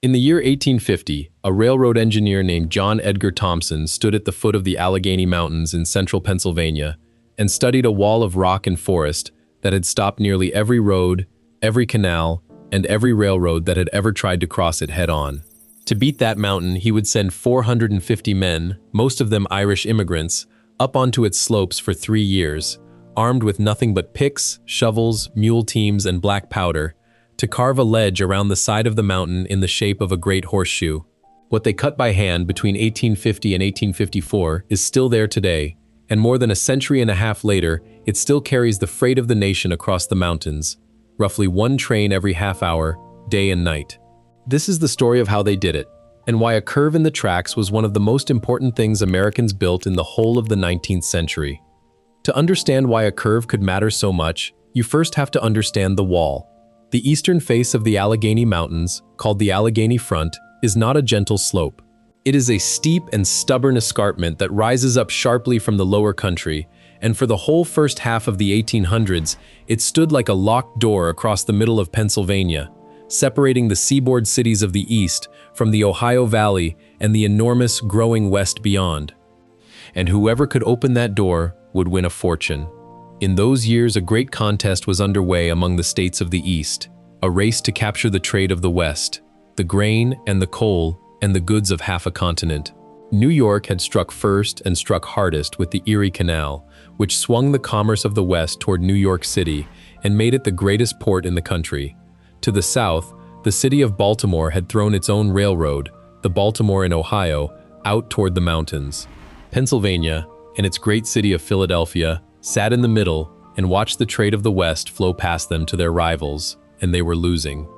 In the year 1850, a railroad engineer named John Edgar Thompson stood at the foot of the Allegheny Mountains in central Pennsylvania and studied a wall of rock and forest that had stopped nearly every road, every canal, and every railroad that had ever tried to cross it head-on. To beat that mountain, he would send 450 men, most of them Irish immigrants, up onto its slopes for 3 years, armed with nothing but picks, shovels, mule teams, and black powder, to carve a ledge around the side of the mountain in the shape of a great horseshoe. What they cut by hand between 1850 and 1854 is still there today, and more than a century and a half later, it still carries the freight of the nation across the mountains, roughly one train every half hour, day and night. This is the story of how they did it, and why a curve in the tracks was one of the most important things Americans built in the whole of the 19th century. To understand why a curve could matter so much, you first have to understand the wall. The eastern face of the Allegheny Mountains, called the Allegheny Front, is not a gentle slope. It is a steep and stubborn escarpment that rises up sharply from the lower country, and for the whole first half of the 1800s, it stood like a locked door across the middle of Pennsylvania, separating the seaboard cities of the east from the Ohio Valley and the enormous growing west beyond. And whoever could open that door would win a fortune. In those years, a great contest was underway among the states of the East, a race to capture the trade of the West, the grain and the coal and the goods of half a continent. New York had struck first and struck hardest with the Erie Canal, which swung the commerce of the West toward New York City and made it the greatest port in the country. To the south, the city of Baltimore had thrown its own railroad, the Baltimore and Ohio, out toward the mountains. Pennsylvania, and its great city of Philadelphia, sat in the middle and watched the trade of the West flow past them to their rivals, and they were losing.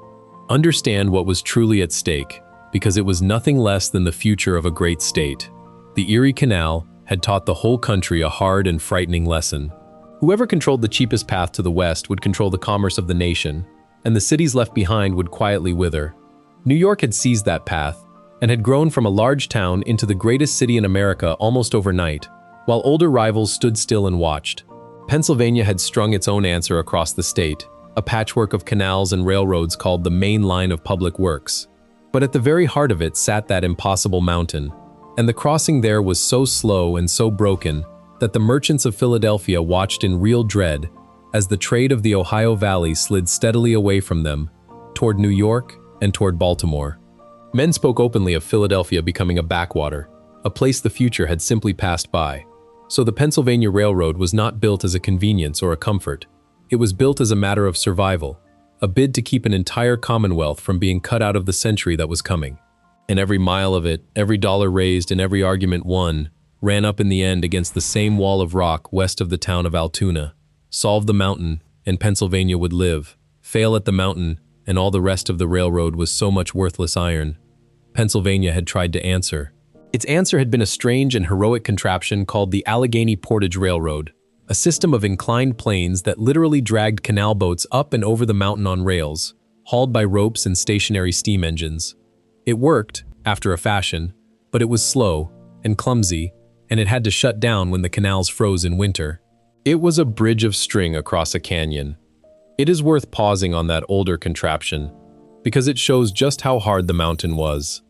Understand what was truly at stake, because it was nothing less than the future of a great state. The Erie Canal had taught the whole country a hard and frightening lesson. Whoever controlled the cheapest path to the West would control the commerce of the nation, and the cities left behind would quietly wither. New York had seized that path, and had grown from a large town into the greatest city in America almost overnight, while older rivals stood still and watched. Pennsylvania had strung its own answer across the state, a patchwork of canals and railroads called the main line of public works. But at the very heart of it sat that impossible mountain, and the crossing there was so slow and so broken that the merchants of Philadelphia watched in real dread as the trade of the Ohio Valley slid steadily away from them, toward New York and toward Baltimore. Men spoke openly of Philadelphia becoming a backwater, a place the future had simply passed by. So the Pennsylvania Railroad was not built as a convenience or a comfort. It was built as a matter of survival, a bid to keep an entire commonwealth from being cut out of the century that was coming. And every mile of it, every dollar raised and every argument won, ran up in the end against the same wall of rock west of the town of Altoona. Solve the mountain, and Pennsylvania would live. Fail at the mountain, and all the rest of the railroad was so much worthless iron. Pennsylvania had tried to answer. Its answer had been a strange and heroic contraption called the Allegheny Portage Railroad, a system of inclined planes that literally dragged canal boats up and over the mountain on rails, hauled by ropes and stationary steam engines. It worked, after a fashion, but it was slow and clumsy, and it had to shut down when the canals froze in winter. It was a bridge of string across a canyon. It is worth pausing on that older contraption, because it shows just how hard the mountain was.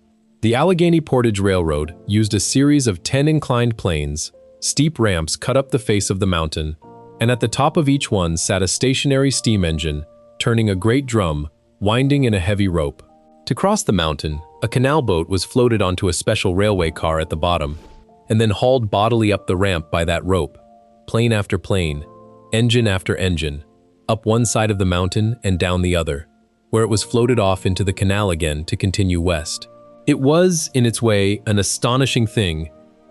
The Allegheny Portage Railroad used a series of 10 inclined planes, steep ramps cut up the face of the mountain, and at the top of each one sat a stationary steam engine, turning a great drum, winding in a heavy rope. To cross the mountain, a canal boat was floated onto a special railway car at the bottom, and then hauled bodily up the ramp by that rope, plane after plane, engine after engine, up one side of the mountain and down the other, where it was floated off into the canal again to continue west. It was, in its way, an astonishing thing,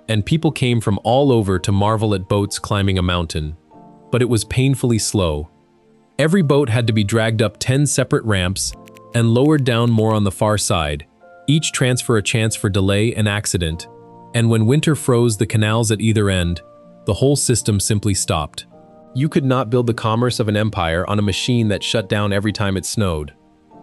and people came from all over to marvel at boats climbing a mountain. But it was painfully slow. Every boat had to be dragged up 10 separate ramps and lowered down more on the far side, each transfer a chance for delay and accident, and when winter froze the canals at either end, the whole system simply stopped. You could not build the commerce of an empire on a machine that shut down every time it snowed.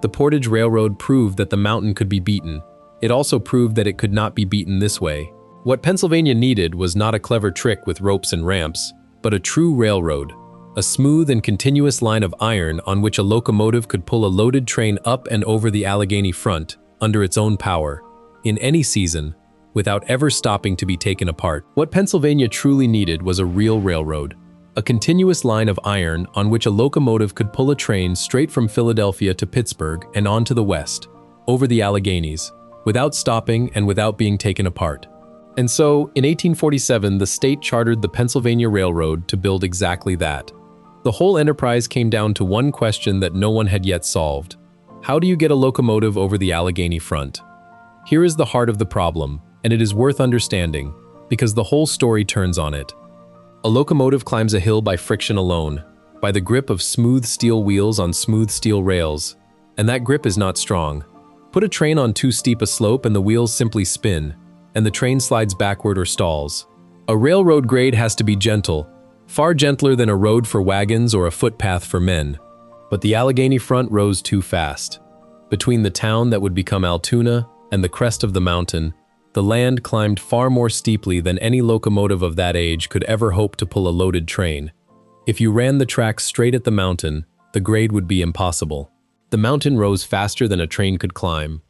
The Portage Railroad proved that the mountain could be beaten. It also proved that it could not be beaten this way. What Pennsylvania needed was not a clever trick with ropes and ramps, but a true railroad, a smooth and continuous line of iron on which a locomotive could pull a loaded train up and over the Allegheny Front, under its own power, in any season, without ever stopping to be taken apart. What Pennsylvania truly needed was a real railroad, a continuous line of iron on which a locomotive could pull a train straight from Philadelphia to Pittsburgh and on to the west, over the Alleghenies, without stopping and without being taken apart. And so, in 1847, the state chartered the Pennsylvania Railroad to build exactly that. The whole enterprise came down to one question that no one had yet solved. How do you get a locomotive over the Allegheny front? Here is the heart of the problem, and it is worth understanding, because the whole story turns on it. A locomotive climbs a hill by friction alone, by the grip of smooth steel wheels on smooth steel rails, and that grip is not strong. Put a train on too steep a slope and the wheels simply spin, and the train slides backward or stalls. A railroad grade has to be gentle, far gentler than a road for wagons or a footpath for men. But the Allegheny front rose too fast. Between the town that would become Altoona and the crest of the mountain, the land climbed far more steeply than any locomotive of that age could ever hope to pull a loaded train. If you ran the track straight at the mountain, the grade would be impossible. The mountain rose faster than a train could climb.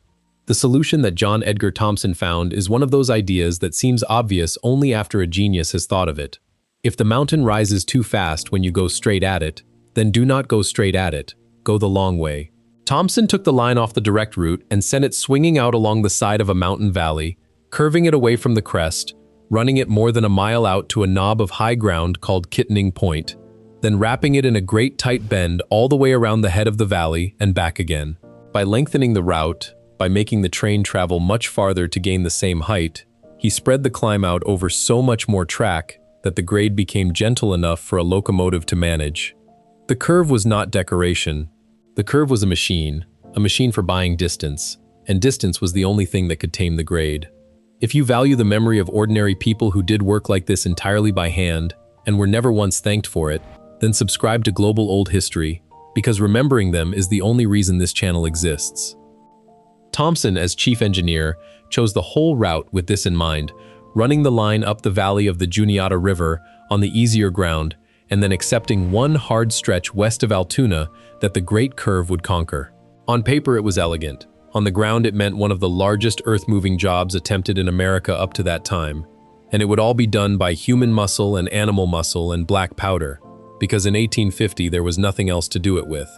The solution that John Edgar Thompson found is one of those ideas that seems obvious only after a genius has thought of it. If the mountain rises too fast when you go straight at it, then do not go straight at it, go the long way. Thompson took the line off the direct route and sent it swinging out along the side of a mountain valley, curving it away from the crest, running it more than a mile out to a knob of high ground called Kittening Point, then wrapping it in a great tight bend all the way around the head of the valley and back again. By lengthening the route, by making the train travel much farther to gain the same height, he spread the climb out over so much more track that the grade became gentle enough for a locomotive to manage. The curve was not decoration. The curve was a machine for buying distance, and distance was the only thing that could tame the grade. If you value the memory of ordinary people who did work like this entirely by hand and were never once thanked for it, then subscribe to Global Old History, because remembering them is the only reason this channel exists. Thompson, as chief engineer, chose the whole route with this in mind, running the line up the valley of the Juniata River on the easier ground, and then accepting one hard stretch west of Altoona that the great curve would conquer. On paper, it was elegant. On the ground, it meant one of the largest earth-moving jobs attempted in America up to that time, and it would all be done by human muscle and animal muscle and black powder, because in 1850 there was nothing else to do it with.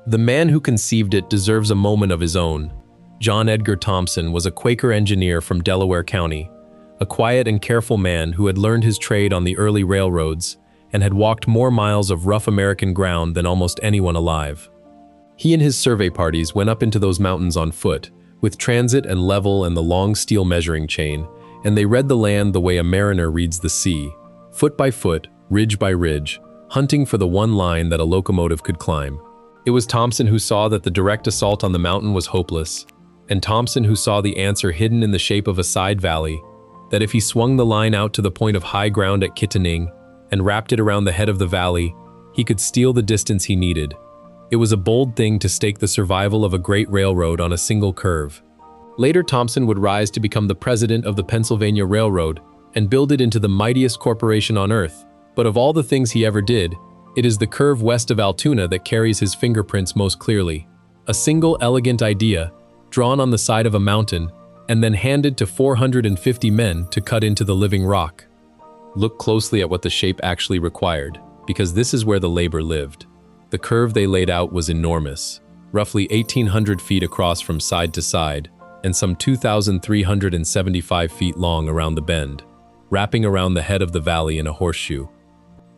The man who conceived it deserves a moment of his own. John Edgar Thompson was a Quaker engineer from Delaware County, a quiet and careful man who had learned his trade on the early railroads and had walked more miles of rough American ground than almost anyone alive. He and his survey parties went up into those mountains on foot, with transit and level and the long steel measuring chain, and they read the land the way a mariner reads the sea, foot by foot, ridge by ridge, hunting for the one line that a locomotive could climb. It was Thompson who saw that the direct assault on the mountain was hopeless, and Thompson who saw the answer hidden in the shape of a side valley, that if he swung the line out to the point of high ground at Kittening and wrapped it around the head of the valley, he could steal the distance he needed. It was a bold thing to stake the survival of a great railroad on a single curve. Later, Thompson would rise to become the president of the Pennsylvania Railroad and build it into the mightiest corporation on earth. But of all the things he ever did, it is the curve west of Altoona that carries his fingerprints most clearly. A single elegant idea, drawn on the side of a mountain, and then handed to 450 men to cut into the living rock. Look closely at what the shape actually required, because this is where the labor lived. The curve they laid out was enormous, roughly 1,800 feet across from side to side, and some 2,375 feet long around the bend, wrapping around the head of the valley in a horseshoe.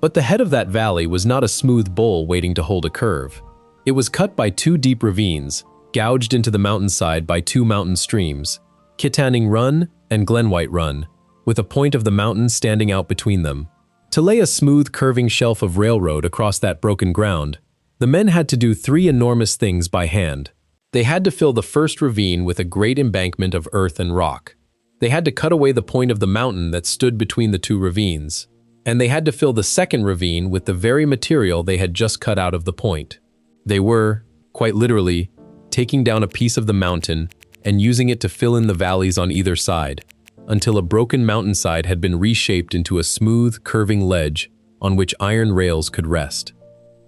But the head of that valley was not a smooth bowl waiting to hold a curve. It was cut by two deep ravines, gouged into the mountainside by two mountain streams, Kittanning Run and Glenwhite Run, with a point of the mountain standing out between them. To lay a smooth, curving shelf of railroad across that broken ground, the men had to do three enormous things by hand. They had to fill the first ravine with a great embankment of earth and rock. They had to cut away the point of the mountain that stood between the two ravines, and they had to fill the second ravine with the very material they had just cut out of the point. They were, quite literally, taking down a piece of the mountain and using it to fill in the valleys on either side, until a broken mountainside had been reshaped into a smooth, curving ledge on which iron rails could rest.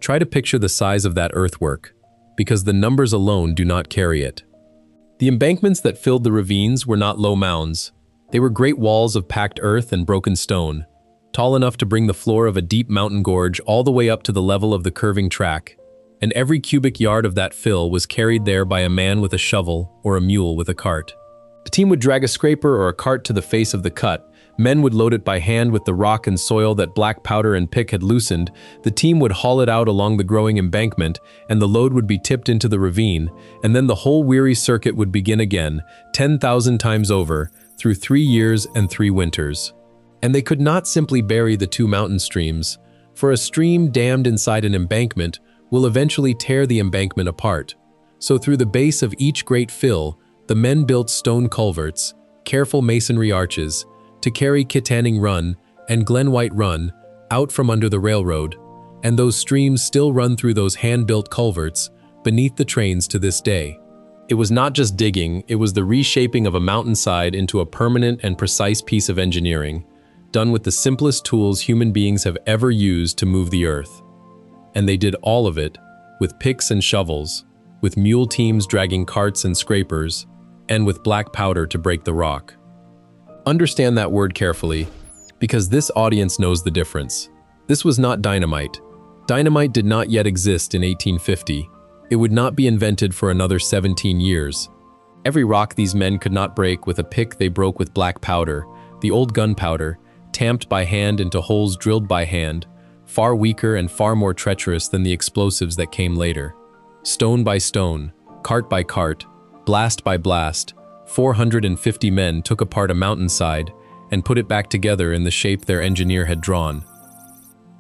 Try to picture the size of that earthwork, because the numbers alone do not carry it. The embankments that filled the ravines were not low mounds. They were great walls of packed earth and broken stone, tall enough to bring the floor of a deep mountain gorge all the way up to the level of the curving track, and every cubic yard of that fill was carried there by a man with a shovel or a mule with a cart. The team would drag a scraper or a cart to the face of the cut. Men would load it by hand with the rock and soil that black powder and pick had loosened. The team would haul it out along the growing embankment, and the load would be tipped into the ravine, and then the whole weary circuit would begin again, 10,000 times over, through 3 years and 3 winters. And they could not simply bury the 2 mountain streams, for a stream dammed inside an embankment will eventually tear the embankment apart. So through the base of each great fill, the men built stone culverts, careful masonry arches, to carry Kittanning Run and Glenwhite Run out from under the railroad, and those streams still run through those hand-built culverts beneath the trains to this day. It was not just digging, it was the reshaping of a mountainside into a permanent and precise piece of engineering, done with the simplest tools human beings have ever used to move the earth. And they did all of it with picks and shovels, with mule teams dragging carts and scrapers, and with black powder to break the rock. Understand that word carefully, because this audience knows the difference. This was not dynamite. Dynamite did not yet exist in 1850. It would not be invented for another 17 years. Every rock these men could not break with a pick they broke with black powder, the old gunpowder, tamped by hand into holes drilled by hand, far weaker and far more treacherous than the explosives that came later. Stone by stone, cart by cart, blast by blast, 450 men took apart a mountainside and put it back together in the shape their engineer had drawn.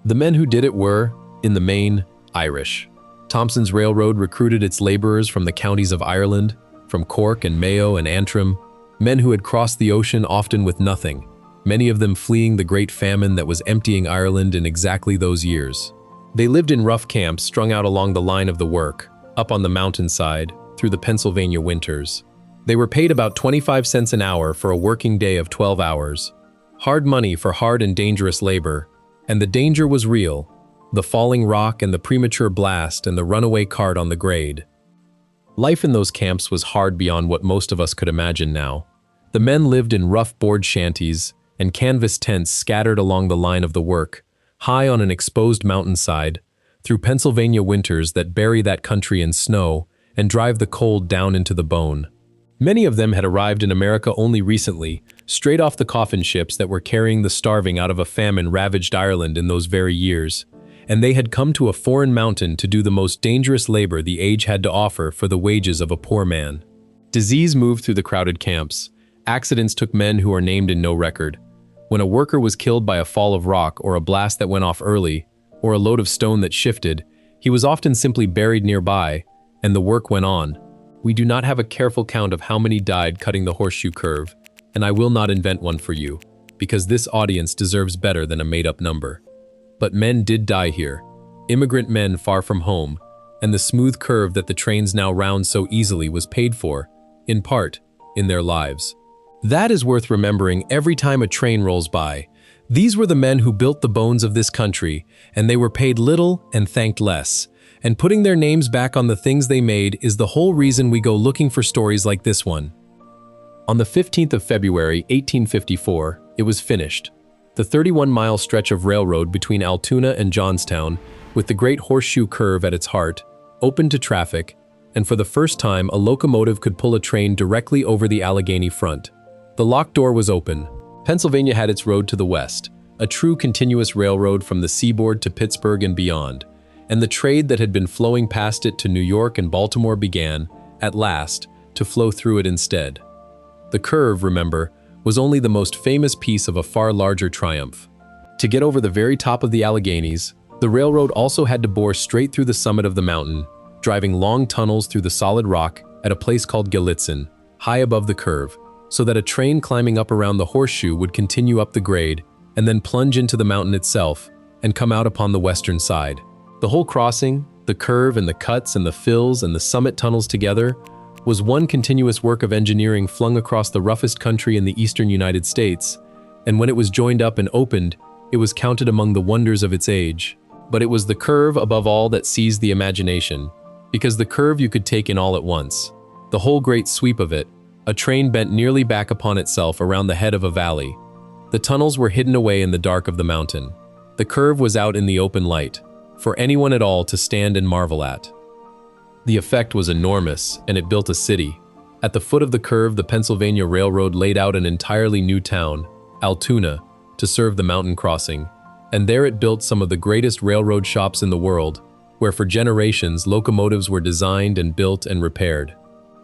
The men who did it were, in the main, Irish. Thompson's Railroad recruited its laborers from the counties of Ireland, from Cork and Mayo and Antrim, men who had crossed the ocean often with nothing, many of them fleeing the great famine that was emptying Ireland in exactly those years. They lived in rough camps strung out along the line of the work, up on the mountainside, through the Pennsylvania winters. They were paid about 25 cents an hour for a working day of 12 hours. Hard money for hard and dangerous labor, and the danger was real, the falling rock and the premature blast and the runaway cart on the grade. Life in those camps was hard beyond what most of us could imagine now. The men lived in rough board shanties and canvas tents scattered along the line of the work, high on an exposed mountainside, through Pennsylvania winters that bury that country in snow and drive the cold down into the bone. Many of them had arrived in America only recently, straight off the coffin ships that were carrying the starving out of a famine-ravaged Ireland in those very years, and they had come to a foreign mountain to do the most dangerous labor the age had to offer for the wages of a poor man. Disease moved through the crowded camps. Accidents took men who are named in no record. When a worker was killed by a fall of rock or a blast that went off early, or a load of stone that shifted, he was often simply buried nearby, and the work went on. We do not have a careful count of how many died cutting the horseshoe curve, and I will not invent one for you, because this audience deserves better than a made-up number. But men did die here, immigrant men far from home, and the smooth curve that the trains now round so easily was paid for, in part, in their lives. That is worth remembering every time a train rolls by. These were the men who built the bones of this country, and they were paid little and thanked less. And putting their names back on the things they made is the whole reason we go looking for stories like this one. On the 15th of February, 1854, it was finished. The 31-mile stretch of railroad between Altoona and Johnstown, with the great horseshoe curve at its heart, opened to traffic, and for the first time a locomotive could pull a train directly over the Allegheny front. The locked door was open. Pennsylvania had its road to the west, a true continuous railroad from the seaboard to Pittsburgh and beyond, and the trade that had been flowing past it to New York and Baltimore began, at last, to flow through it instead. The curve, remember, was only the most famous piece of a far larger triumph. To get over the very top of the Alleghenies, the railroad also had to bore straight through the summit of the mountain, driving long tunnels through the solid rock at a place called Gallitzin, high above the curve, so that a train climbing up around the horseshoe would continue up the grade and then plunge into the mountain itself and come out upon the western side. The whole crossing, the curve and the cuts and the fills and the summit tunnels together, was one continuous work of engineering flung across the roughest country in the eastern United States, and when it was joined up and opened, it was counted among the wonders of its age. But it was the curve above all that seized the imagination, because the curve you could take in all at once. The whole great sweep of it, a train bent nearly back upon itself around the head of a valley. The tunnels were hidden away in the dark of the mountain. The curve was out in the open light, for anyone at all to stand and marvel at. The effect was enormous, and it built a city. At the foot of the curve, the Pennsylvania Railroad laid out an entirely new town, Altoona, to serve the mountain crossing, and there it built some of the greatest railroad shops in the world, where for generations locomotives were designed and built and repaired.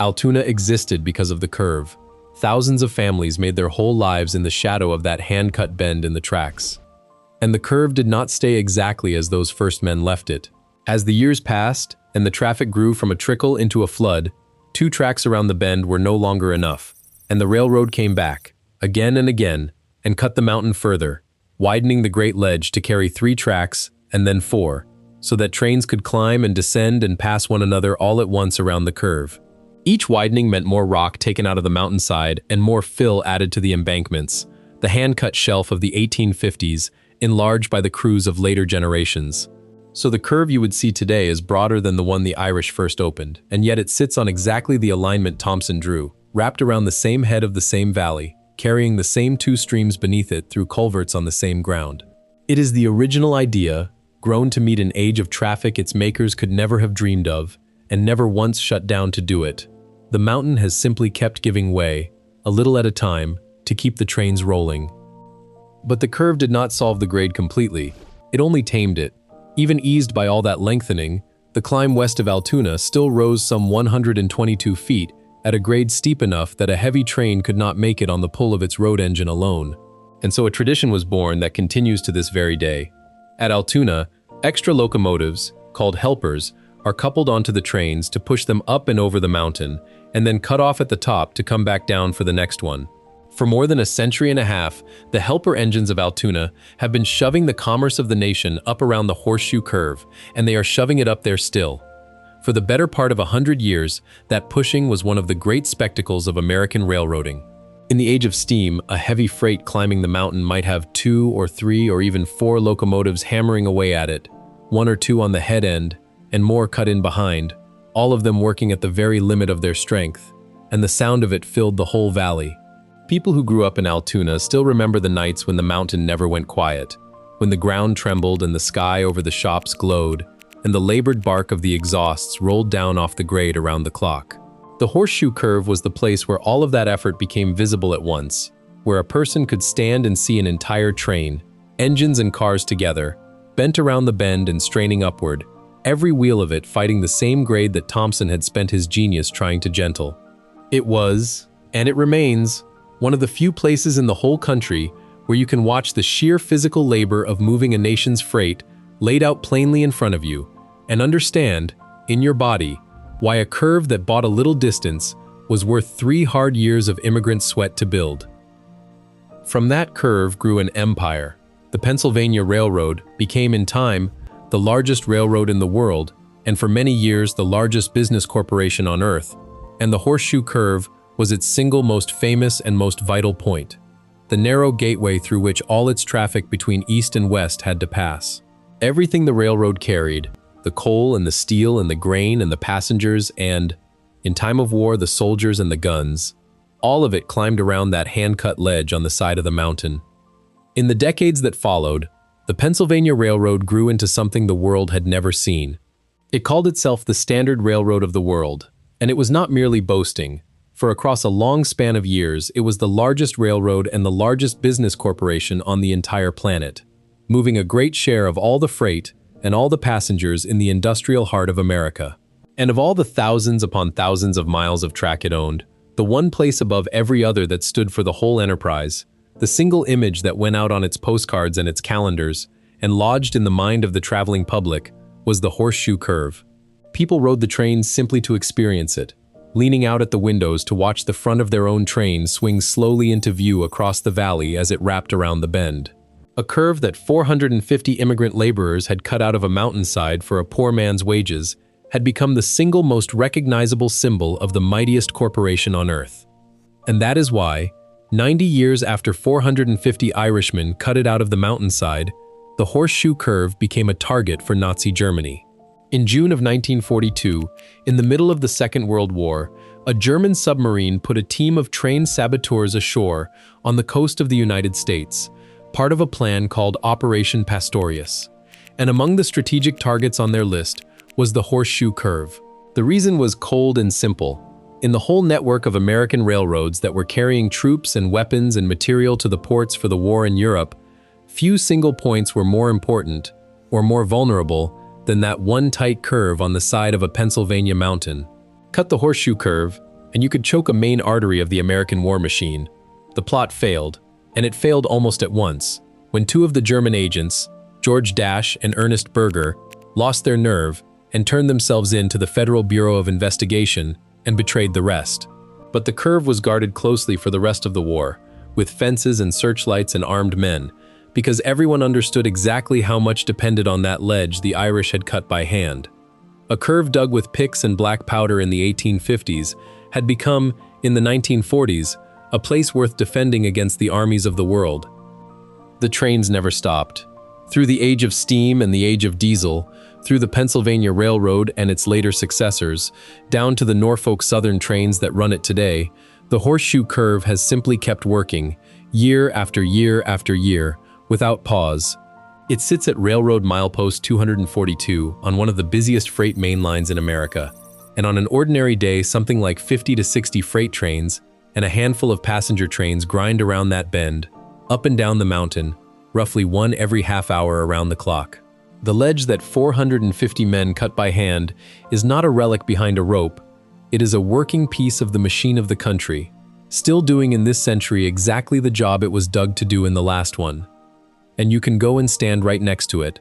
Altoona existed because of the curve. Thousands of families made their whole lives in the shadow of that hand-cut bend in the tracks. And the curve did not stay exactly as those first men left it. As the years passed, and the traffic grew from a trickle into a flood, 2 tracks around the bend were no longer enough, and the railroad came back, again and again, and cut the mountain further, widening the great ledge to carry 3 tracks and then 4, so that trains could climb and descend and pass one another all at once around the curve. Each widening meant more rock taken out of the mountainside and more fill added to the embankments, the hand-cut shelf of the 1850s, enlarged by the crews of later generations. So the curve you would see today is broader than the one the Irish first opened, and yet it sits on exactly the alignment Thompson drew, wrapped around the same head of the same valley, carrying the same 2 streams beneath it through culverts on the same ground. It is the original idea, grown to meet an age of traffic its makers could never have dreamed of, and never once shut down to do it. The mountain has simply kept giving way, a little at a time, to keep the trains rolling. But the curve did not solve the grade completely, it only tamed it. Even eased by all that lengthening, the climb west of Altoona still rose some 122 feet at a grade steep enough that a heavy train could not make it on the pull of its road engine alone. And so a tradition was born that continues to this very day. At Altoona, extra locomotives, called helpers, are coupled onto the trains to push them up and over the mountain, and then cut off at the top to come back down for the next one. For more than a century and a half, the helper engines of Altoona have been shoving the commerce of the nation up around the horseshoe curve, and they are shoving it up there still. For the better part of 100 years, that pushing was one of the great spectacles of American railroading. In the age of steam, a heavy freight climbing the mountain might have 2 or 3 or even 4 locomotives hammering away at it, 1 or 2 on the head end, and more cut in behind, all of them working at the very limit of their strength, and the sound of it filled the whole valley. People who grew up in Altoona still remember the nights when the mountain never went quiet, when the ground trembled and the sky over the shops glowed, and the labored bark of the exhausts rolled down off the grade around the clock. The horseshoe curve was the place where all of that effort became visible at once, where a person could stand and see an entire train, engines and cars together, bent around the bend and straining upward, every wheel of it fighting the same grade that Thompson had spent his genius trying to gentle. It was, and it remains, one of the few places in the whole country where you can watch the sheer physical labor of moving a nation's freight laid out plainly in front of you, and understand, in your body, why a curve that bought a little distance was worth 3 hard years of immigrant sweat to build. From that curve grew an empire. The Pennsylvania Railroad became in time the largest railroad in the world, and for many years the largest business corporation on earth, and the horseshoe curve was its single most famous and most vital point, the narrow gateway through which all its traffic between east and west had to pass. Everything the railroad carried, the coal and the steel and the grain and the passengers and, in time of war, the soldiers and the guns, all of it climbed around that hand-cut ledge on the side of the mountain. In the decades that followed, the Pennsylvania Railroad grew into something the world had never seen. It called itself the Standard Railroad of the world, and it was not merely boasting, for across a long span of years, it was the largest railroad and the largest business corporation on the entire planet, moving a great share of all the freight and all the passengers in the industrial heart of America. And of all the thousands upon thousands of miles of track it owned, the one place above every other that stood for the whole enterprise, the single image that went out on its postcards and its calendars, and lodged in the mind of the traveling public, was the horseshoe curve. People rode the trains simply to experience it, leaning out at the windows to watch the front of their own train swing slowly into view across the valley as it wrapped around the bend. A curve that 450 immigrant laborers had cut out of a mountainside for a poor man's wages had become the single most recognizable symbol of the mightiest corporation on earth. And that is why, 90 years after 450 Irishmen cut it out of the mountainside, the horseshoe curve became a target for Nazi Germany. In June of 1942, in the middle of the Second World War, A German submarine put a team of trained saboteurs ashore on the coast of the United States, part of a plan called Operation Pastorius. And among the strategic targets on their list was the Horseshoe Curve. The reason was cold and simple. In the whole network of American railroads that were carrying troops and weapons and material to the ports for the war in Europe, few single points were more important or more vulnerable than that one tight curve on the side of a Pennsylvania mountain. Cut the Horseshoe Curve, and you could choke a main artery of the American war machine. The plot failed, and it failed almost at once, when two of the German agents, George Dasch and Ernest Berger, lost their nerve and turned themselves in to the Federal Bureau of Investigation and betrayed the rest. But the curve was guarded closely for the rest of the war, with fences and searchlights and armed men, because everyone understood exactly how much depended on that ledge the Irish had cut by hand. A curve dug with picks and black powder in the 1850s had become, in the 1940s, a place worth defending against the armies of the world. The trains never stopped. Through the age of steam and the age of diesel, through the Pennsylvania Railroad and its later successors, down to the Norfolk Southern trains that run it today, the Horseshoe Curve has simply kept working, year after year after year, without pause. It sits at Railroad Milepost 242 on one of the busiest freight main lines in America, and on an ordinary day something like 50 to 60 freight trains and a handful of passenger trains grind around that bend, up and down the mountain, roughly one every half hour around the clock. The ledge that 450 men cut by hand is not a relic behind a rope, it is a working piece of the machine of the country, still doing in this century exactly the job it was dug to do in the last one. And you can go and stand right next to it.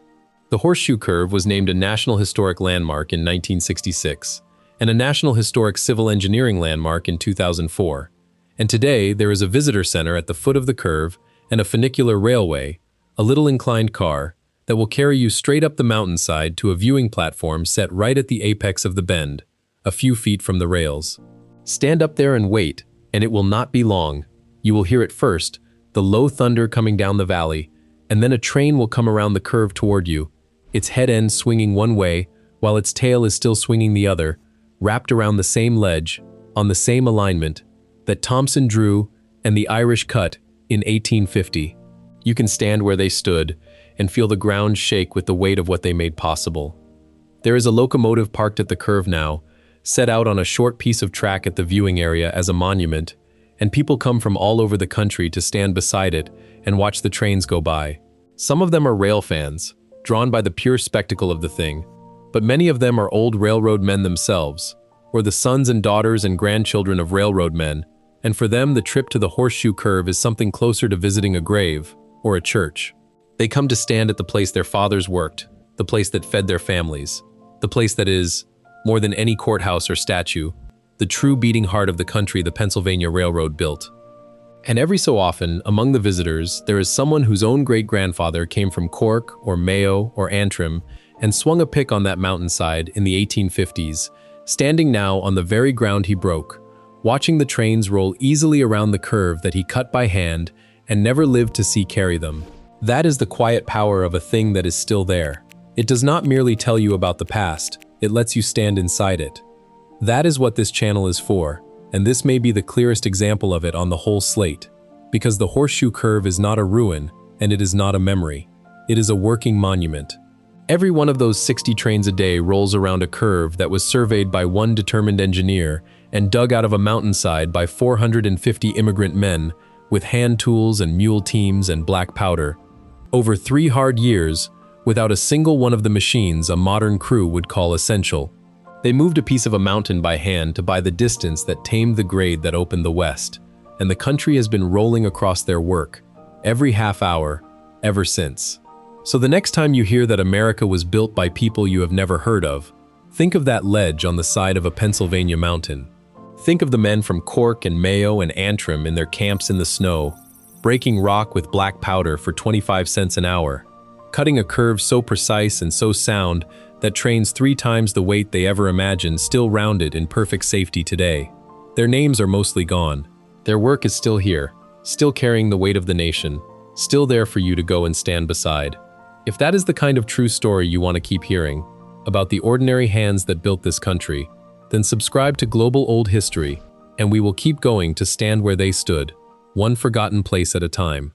The Horseshoe Curve was named a National Historic Landmark in 1966 and a National Historic Civil Engineering Landmark in 2004. And today, there is a visitor center at the foot of the curve and a funicular railway, a little inclined car, that will carry you straight up the mountainside to a viewing platform set right at the apex of the bend, a few feet from the rails. Stand up there and wait, and it will not be long. You will hear it first, the low thunder coming down the valley, and then a train will come around the curve toward you, its head end swinging one way, while its tail is still swinging the other, wrapped around the same ledge, on the same alignment, that Thompson drew and the Irish cut in 1850. You can stand where they stood and feel the ground shake with the weight of what they made possible. There is a locomotive parked at the curve now, set out on a short piece of track at the viewing area as a monument, and people come from all over the country to stand beside it and watch the trains go by. Some of them are rail fans, drawn by the pure spectacle of the thing, but many of them are old railroad men themselves, or the sons and daughters and grandchildren of railroad men, and for them the trip to the Horseshoe Curve is something closer to visiting a grave or a church. They come to stand at the place their fathers worked, the place that fed their families, the place that is, more than any courthouse or statue, the true beating heart of the country the Pennsylvania Railroad built. And every so often, among the visitors, there is someone whose own great-grandfather came from Cork or Mayo or Antrim and swung a pick on that mountainside in the 1850s, standing now on the very ground he broke, watching the trains roll easily around the curve that he cut by hand and never lived to see carry them. That is the quiet power of a thing that is still there. It does not merely tell you about the past, it lets you stand inside it. That is what this channel is for, and this may be the clearest example of it on the whole slate, because the Horseshoe Curve is not a ruin, and it is not a memory. It is a working monument. Every one of those 60 trains a day rolls around a curve that was surveyed by one determined engineer and dug out of a mountainside by 450 immigrant men with hand tools and mule teams and black powder. Over 3 hard years, without a single one of the machines a modern crew would call essential. They moved a piece of a mountain by hand to buy the distance that tamed the grade that opened the west, and the country has been rolling across their work, every half hour, ever since. So the next time you hear that America was built by people you have never heard of, think of that ledge on the side of a Pennsylvania mountain. Think of the men from Cork and Mayo and Antrim in their camps in the snow, breaking rock with black powder for 25 cents an hour, cutting a curve so precise and so sound that trains 3 times the weight they ever imagined still rounded in perfect safety today. Their names are mostly gone. Their work is still here, still carrying the weight of the nation, still there for you to go and stand beside. If that is the kind of true story you want to keep hearing, about the ordinary hands that built this country, Then subscribe to Global Old History, and we will keep going to stand where they stood, one forgotten place at a time.